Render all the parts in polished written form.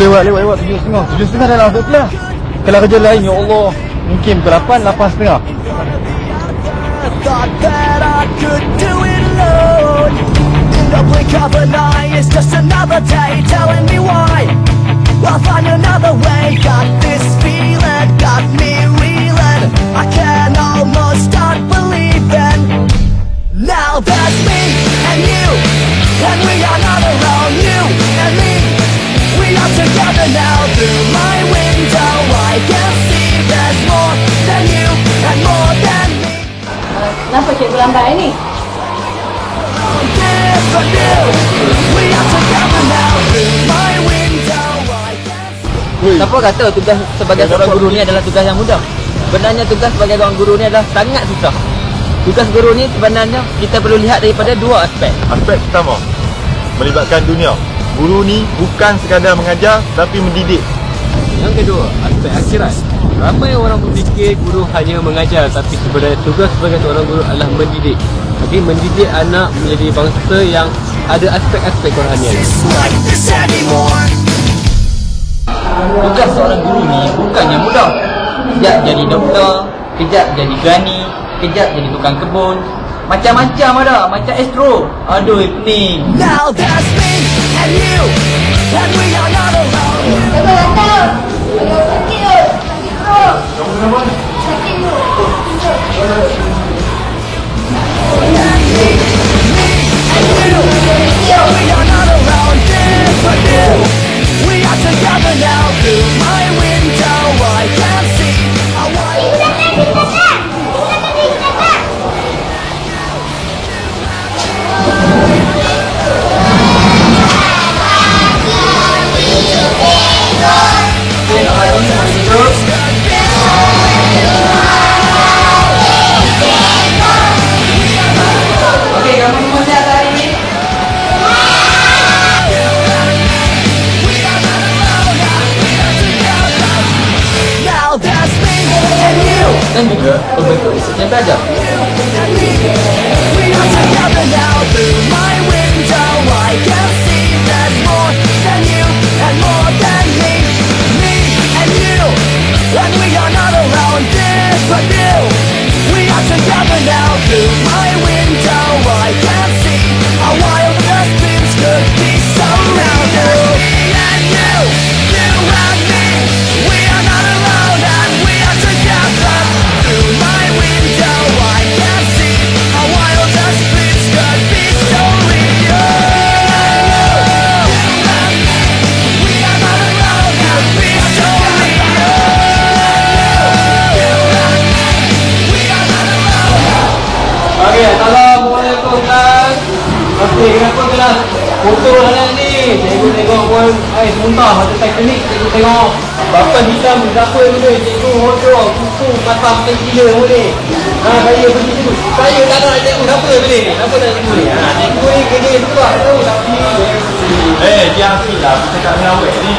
Lewat 7.30. 7.30 dah langsung kelas. Kalau kerja lain, ya Allah, mungkin pukul 8, 8.30. Thought that I could do it alone. In the blink of an eye, it's just another day telling me why. I'll find another way. Got this feeling, got me reeling. I can almost start believing. Now there's me and you, and we are not alone. You and me, we are together now. Through my window I can see there's more than you and more than me. Kenapa cikgu lambat hari ni? Different view, we are together now. Through my window I can see. Siapa kata tugas sebagai seorang guru ni adalah tugas yang mudah? Sebenarnya tugas sebagai seorang guru ni adalah sangat susah. Tugas guru ni sebenarnya kita perlu lihat daripada dua aspek. Aspek pertama, melibatkan dunia. Guru ni bukan sekadar mengajar tapi mendidik. Yang kedua, aspek akhirat. Ramai orang berfikir guru hanya mengajar, tapi sebenarnya tugas sebagai seorang guru adalah mendidik. Jadi mendidik anak menjadi bangsa yang ada aspek-aspek kerohanian. Like this anymore. Tugas seorang guru ni bukannya mudah. Kejap jadi doktor, kejap jadi gani, kejap jadi tukang kebun. Macam-macam ada, macam astro. Aduh, pening. Now there's me and you, and we are not alone. Cikgu datang. Sakit tu. Sakit perut. Sakit tu. We are not alone. Different view, we are together now. Through my window I can see a white. Okey, kamu semua sihat hari ni? Now there's me and you. Dan juga pembentuk asisten belajar. We are together now. Through my window I can see there's more than you and more than me. Me and you, and we are not alone. Different view, we are together now. Through my window I can see our wildest dreams could be surrounded. Me and you and me, we are not alone and we are together. Through my window I can see our wildest dreams could be so real. We are not alone and we are so real. We are not alone. Okey, Assalamualaikum kan. Okey, kenapa kelas foto hari ni? Cikgu tengok pun ais muntah macam Titanic. Cikgu tengok bapan hitam berapa boleh. Cikgu hodor, kuku, mata makan gila boleh. Saya pergi cikgu. Saya tak nak cikgu siapa boleh. Siapa nak cikgu ni? Cikgu ni kerja juga tahu tapi Jangan silap, kita kat dengan awet ni.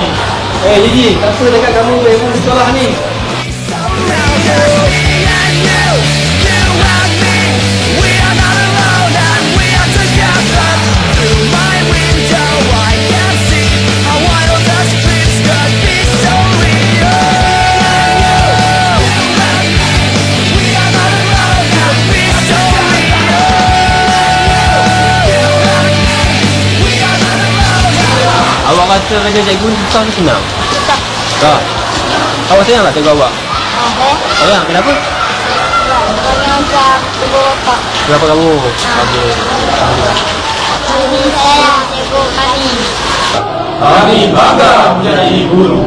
Jadi, siapa dekat kamu yang pun sekolah ni? Awak rasa kerja cikgu ni susah ke senang? Susah. Tak. Awak sayang tak cikgu awak? Sayang, kenapa? Kerana ajar cikgu bapak. Kenapa kamu? Bagus. Jadi saya cikgu kami. Kami bangga menjadi guru.